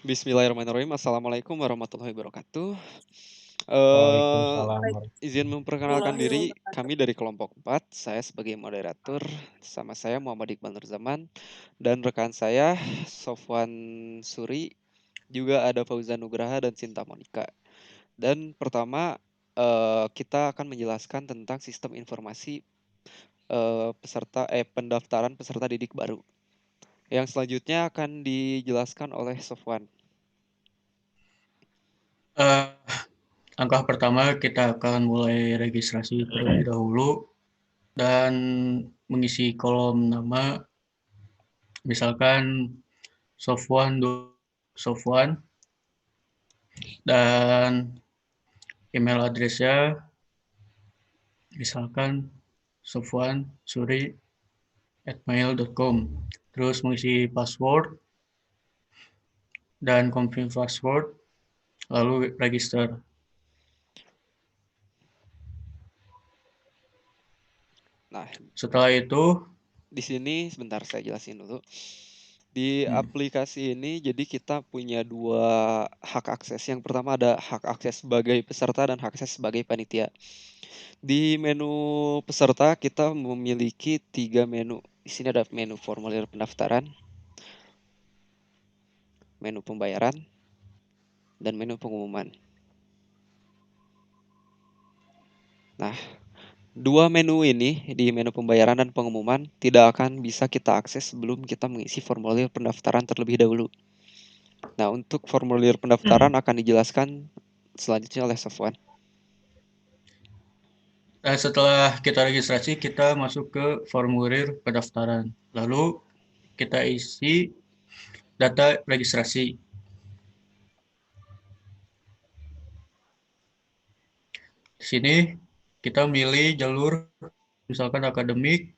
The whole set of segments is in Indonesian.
Bismillahirrahmanirrahim. Assalamualaikum warahmatullahi wabarakatuh. Eee, Waalaikumsalam izin memperkenalkan warahmatullahi diri, wabarakatuh. kami dari kelompok 4. Saya sebagai moderator, sama saya Muhammad Iqbal Nurzaman, dan rekan saya Sofwan Suri, juga ada Fauzan Nugraha dan Sinta Monika. Dan pertama, kita akan menjelaskan tentang sistem informasi, pendaftaran peserta didik baru. Yang selanjutnya akan dijelaskan oleh Sofwan. Eee, Langkah pertama kita akan mulai registrasi terlebih dahulu dan mengisi kolom nama, misalkan Sofwan Sofwan dan email address-nya misalkan sofwansuri@mail.com. Terus mengisi password dan confirm password, lalu register. Nah, Setelah itu di sini sebentar saya jelasin dulu. Di mmm, aplikasi ini jadi kita punya 2 hak akses. Yang pertama ada hak akses sebagai peserta dan hak akses sebagai panitia. Di menu peserta kita memiliki 3 menu. Di sini ada menu formulir pendaftaran, menu pembayaran, dan menu pengumuman. Nah, 2 menu ini di menu pembayaran dan pengumuman tidak akan bisa kita akses sebelum kita mengisi formulir pendaftaran terlebih dahulu. Nah, untuk formulir pendaftaran akan dijelaskan selanjutnya oleh Safwan. Setelah kita registrasi, kita masuk ke formulir pendaftaran. Lalu kita isi data registrasi. Di sini kita milih jalur, misalkan akademik,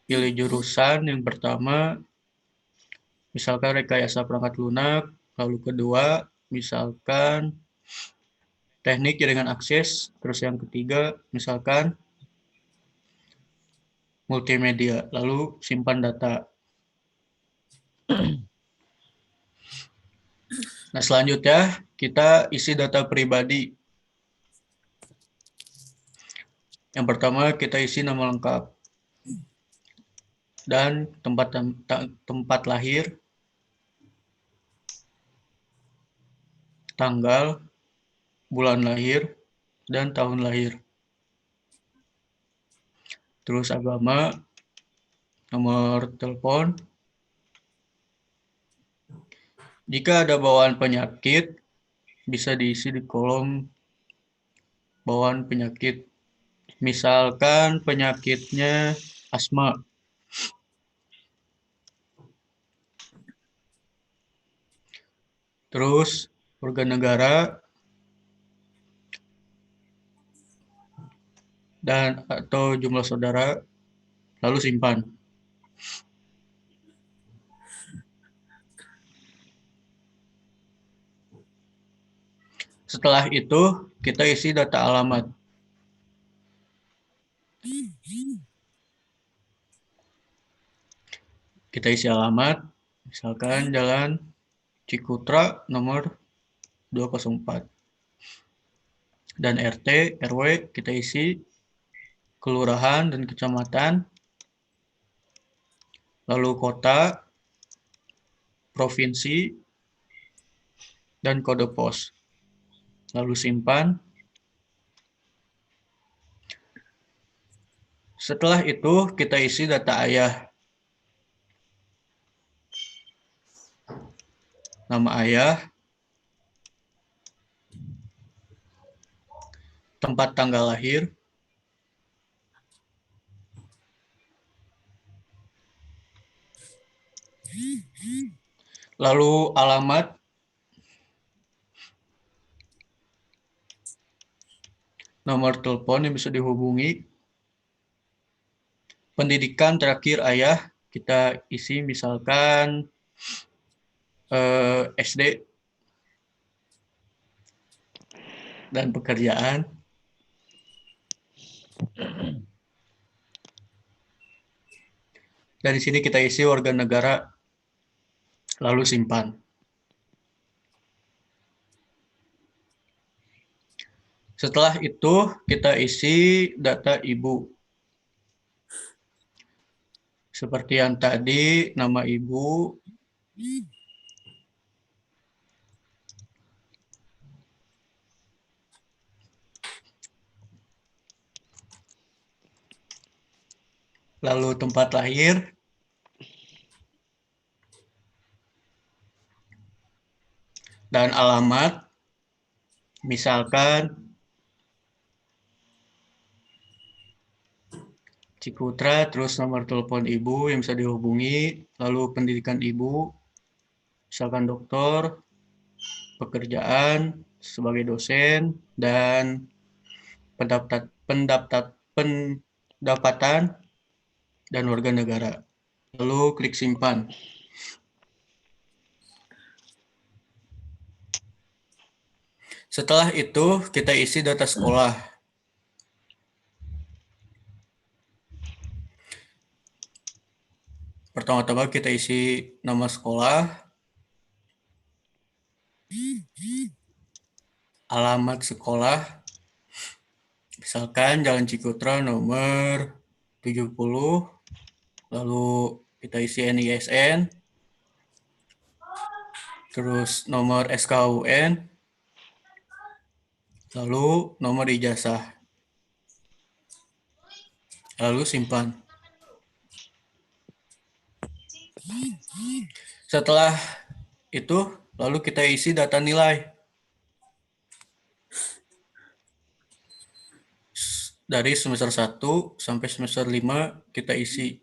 pilih jurusan yang pertama, misalkan rekayasa perangkat lunak, lalu kedua, misalkan teknik jaringan akses, terus yang ketiga, misalkan multimedia, lalu simpan data. Nah, selanjutnya kita isi data pribadi. Yang pertama kita isi nama lengkap dan tempat lahir, tanggal, bulan lahir, dan tahun lahir. Terus agama, nomor telepon. Jika ada bawaan penyakit, bisa diisi di kolom bawaan penyakit. Misalkan penyakitnya asma. Terus warga negara dan atau jumlah saudara, lalu simpan. Setelah itu kita isi data alamat. Kita isi alamat, misalkan Jalan Cikutra nomor 204. Dan RT, RW kita isi kelurahan dan kecamatan, lalu kota, provinsi, dan kode pos. Lalu simpan. Setelah itu kita isi data ayah. Nama ayah, tempat tanggal lahir, lalu alamat, nomor telepon yang bisa dihubungi, pendidikan terakhir ayah, kita isi misalkan SD, dan pekerjaan. Dari sini kita isi warga negara, lalu simpan. Setelah itu kita isi data ibu. Seperti yang tadi, nama ibu, lalu tempat lahir, dan alamat. Misalkan Ciputra, terus nomor telepon ibu yang bisa dihubungi, lalu pendidikan ibu, misalkan dokter, pekerjaan sebagai dosen, dan pendapatan dan warga negara. Lalu klik simpan. Setelah itu kita isi data sekolah. Pertama-tama kita isi nama sekolah, alamat sekolah, misalkan Jalan Cikutra nomor 70, lalu kita isi NISN, terus nomor SKUN, lalu nomor ijazah, lalu simpan. Setelah itu, lalu kita isi data nilai. Dari semester 1 sampai semester 5 kita isi.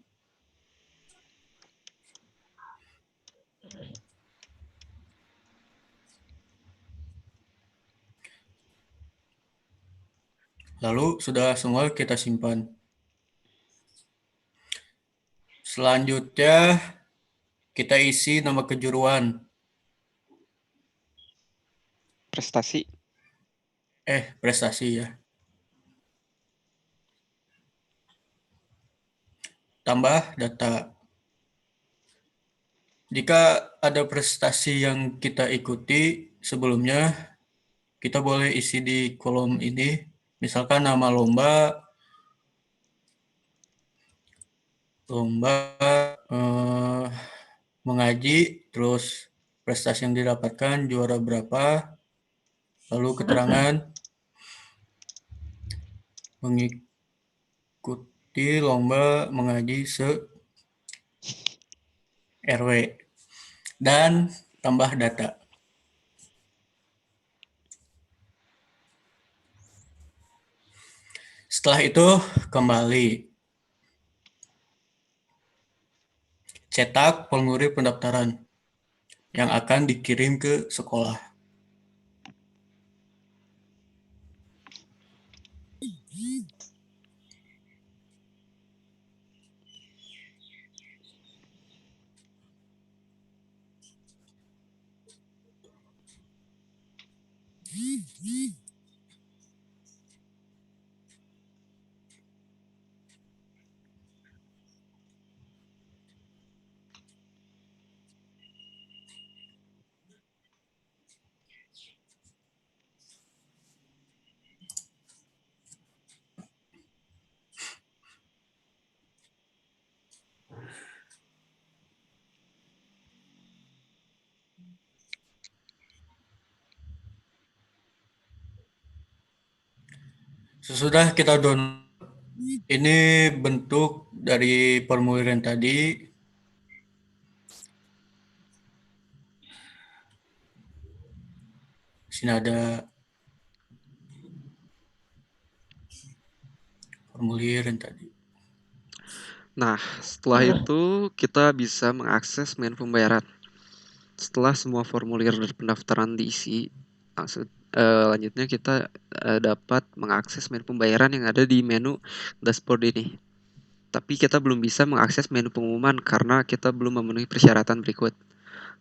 Lalu sudah semua kita simpan. Selanjutnya kita isi nama kejuruan. Prestasi. Prestasi ya. Tambah data. Jika ada prestasi yang kita ikuti sebelumnya, kita boleh isi di kolom ini. Misalkan nama lomba, eh, mengaji, terus prestasi yang didapatkan, juara berapa, lalu keterangan mengikuti lomba mengaji se-RW, dan tambah data. Setelah itu kembali cetak formulir pendaftaran yang akan dikirim ke sekolah. Sesudah kita download, ini bentuk dari formulir yang tadi. Di sini ada formulir yang tadi. Nah, setelah itu kita bisa mengakses menu pembayaran. Setelah semua formulir dan pendaftaran diisi, lanjutnya kita dapat mengakses menu pembayaran yang ada di menu dashboard ini. Tapi kita belum bisa mengakses menu pengumuman karena kita belum memenuhi persyaratan berikut.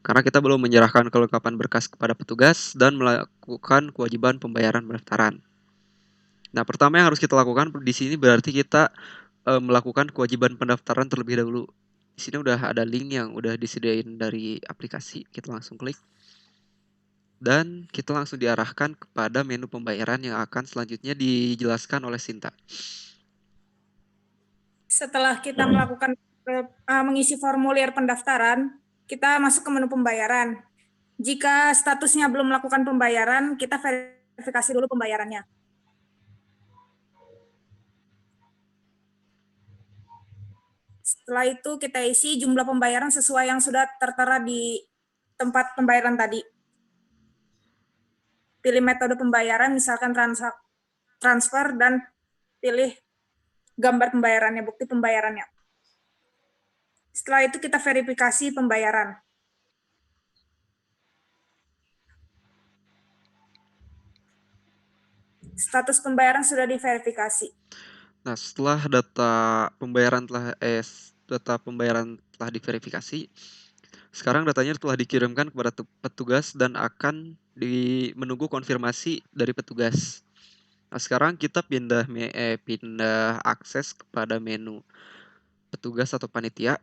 Karena kita belum menyerahkan kelengkapan berkas kepada petugas dan melakukan kewajiban pembayaran pendaftaran. Nah, pertama yang harus kita lakukan di sini berarti kita melakukan kewajiban pendaftaran terlebih dahulu. Di sini udah ada link yang udah disediain dari aplikasi, kita langsung klik. dan kita langsung diarahkan kepada menu pembayaran yang akan selanjutnya dijelaskan oleh Sinta. Setelah kita melakukan mengisi formulir pendaftaran, kita masuk ke menu pembayaran. Jika statusnya belum melakukan pembayaran, kita verifikasi dulu pembayarannya. Setelah itu kita isi jumlah pembayaran sesuai yang sudah tertera di tempat pembayaran tadi. Pilih metode pembayaran, misalkan transfer, dan pilih gambar pembayarannya, bukti pembayarannya. Setelah itu kita verifikasi pembayaran. Status pembayaran sudah diverifikasi. Nah, setelah data pembayaran telah diverifikasi, sekarang datanya telah dikirimkan kepada petugas dan akan menunggu konfirmasi dari petugas. Nah, sekarang kita pindah akses kepada menu petugas atau panitia.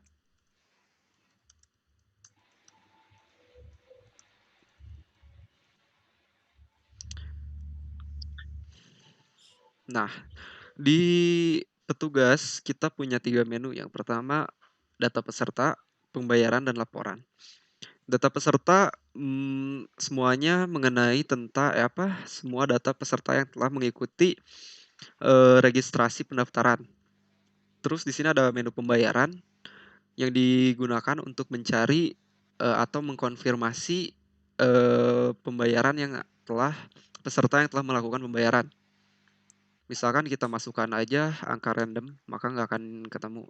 Nah, di petugas kita punya 3 menu. Yang pertama, data peserta, pembayaran, dan laporan. Data peserta semuanya mengenai tentang semua data peserta yang telah mengikuti registrasi pendaftaran. Terus di sini ada menu pembayaran yang digunakan untuk mencari atau mengkonfirmasi pembayaran yang peserta yang telah melakukan pembayaran. Misalkan kita masukkan aja angka random, maka nggak akan ketemu.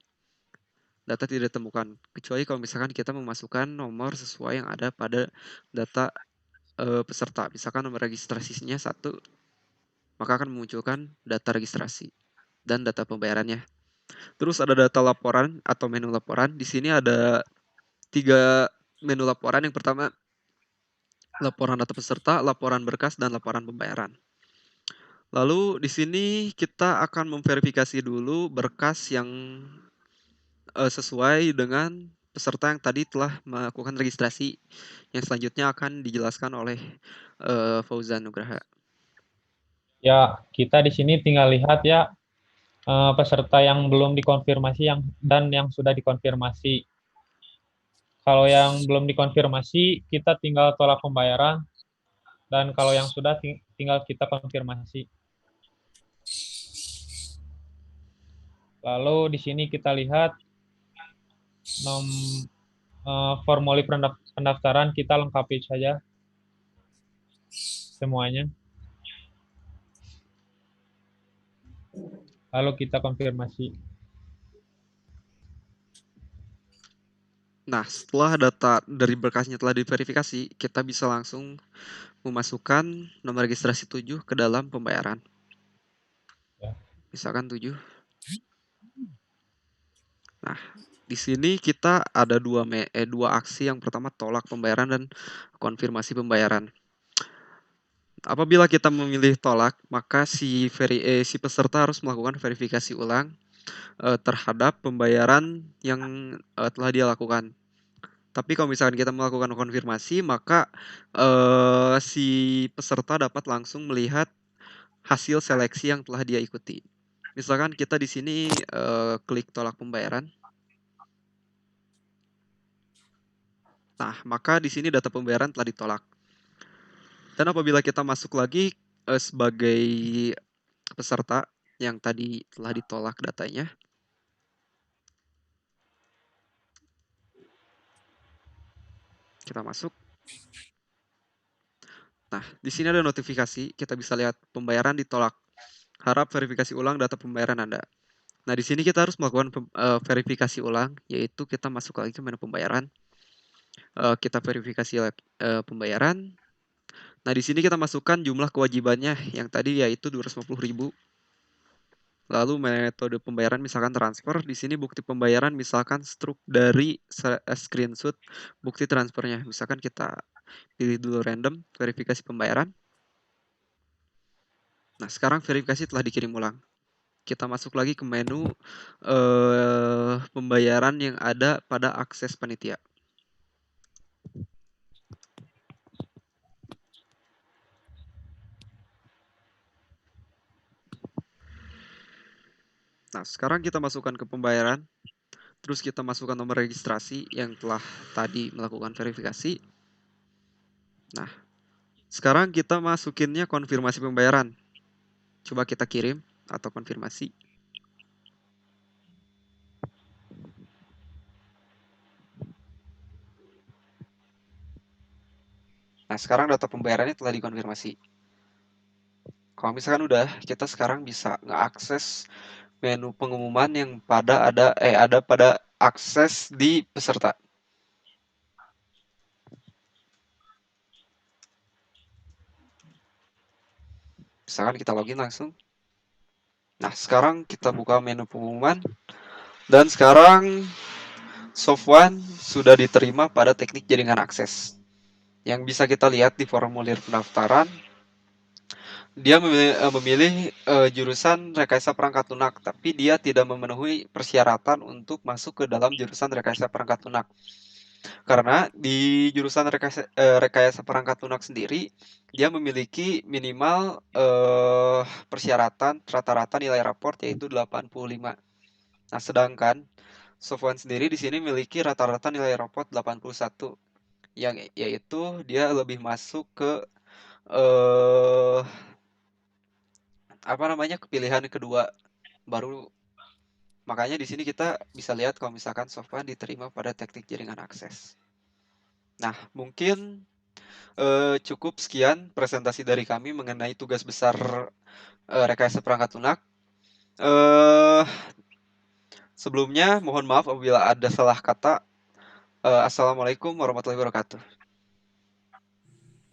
Data tidak ditemukan, kecuali kalau misalkan kita memasukkan nomor sesuai yang ada pada data peserta. Misalkan nomor registrasinya 1, maka akan memunculkan data registrasi dan data pembayarannya. Terus ada data laporan atau menu laporan. Di sini ada 3 menu laporan. Yang pertama, laporan data peserta, laporan berkas, dan laporan pembayaran. Lalu di sini kita akan memverifikasi dulu berkas yang sesuai dengan peserta yang tadi telah melakukan registrasi, yang selanjutnya akan dijelaskan oleh Fauzan Nugraha. Ya, kita di sini tinggal lihat ya peserta yang belum dikonfirmasi dan yang sudah dikonfirmasi. Kalau yang belum dikonfirmasi, kita tinggal tolak pembayaran, dan kalau yang sudah tinggal kita konfirmasi. Lalu di sini kita lihat formulir pendaftaran, kita lengkapi saja semuanya. Lalu kita konfirmasi. Nah, setelah data dari berkasnya telah diverifikasi, kita bisa langsung memasukkan nomor registrasi 7 ke dalam pembayaran. Ya. Misalkan 7. Nah, di sini kita ada dua aksi. Yang pertama, tolak pembayaran dan konfirmasi pembayaran. Apabila kita memilih tolak, maka si peserta harus melakukan verifikasi ulang terhadap pembayaran yang telah dia lakukan. Tapi kalau misalkan kita melakukan konfirmasi, maka si peserta dapat langsung melihat hasil seleksi yang telah dia ikuti. Misalkan kita di sini klik tolak pembayaran. Nah, maka di sini data pembayaran telah ditolak. Dan apabila kita masuk lagi sebagai peserta yang tadi telah ditolak datanya, kita masuk. Nah, di sini ada notifikasi, kita bisa lihat pembayaran ditolak. Harap verifikasi ulang data pembayaran Anda. Nah, di sini kita harus melakukan verifikasi ulang, yaitu kita masuk lagi ke menu pembayaran. Kita verifikasi pembayaran. Nah, di sini kita masukkan jumlah kewajibannya yang tadi yaitu 250.000. Lalu metode pembayaran misalkan transfer. Di sini bukti pembayaran misalkan struk dari screenshot bukti transfernya. Misalkan kita pilih dulu random verifikasi pembayaran. Nah, sekarang verifikasi telah dikirim ulang. Kita masuk lagi ke menu pembayaran yang ada pada akses panitia. Nah, sekarang kita masukkan ke pembayaran, terus kita masukkan nomor registrasi yang telah tadi melakukan verifikasi. Nah, sekarang kita masukinnya konfirmasi pembayaran. Coba kita kirim atau konfirmasi. Nah, sekarang data pembayarannya telah dikonfirmasi. Kalau misalkan udah, kita sekarang bisa ngeakses menu pengumuman yang ada pada akses di peserta. Misalkan kita login langsung. Nah, sekarang kita buka menu pengumuman dan sekarang Sofwan sudah diterima pada teknik jaringan akses. Yang bisa kita lihat di formulir pendaftaran, dia memilih jurusan rekayasa perangkat lunak, tapi dia tidak memenuhi persyaratan untuk masuk ke dalam jurusan rekayasa perangkat lunak. Karena di jurusan rekayasa perangkat lunak sendiri, dia memiliki minimal persyaratan rata-rata nilai raport yaitu 85. Nah, sedangkan Sofwan sendiri di sini memiliki rata-rata nilai raport 81, yang yaitu dia lebih masuk ke ke pilihan kedua baru. Makanya di sini kita bisa lihat kalau misalkan Sofwan diterima pada teknik jaringan akses. Nah, mungkin cukup sekian presentasi dari kami mengenai tugas besar rekayasa perangkat lunak. Sebelumnya mohon maaf apabila ada salah kata. Assalamualaikum warahmatullahi wabarakatuh.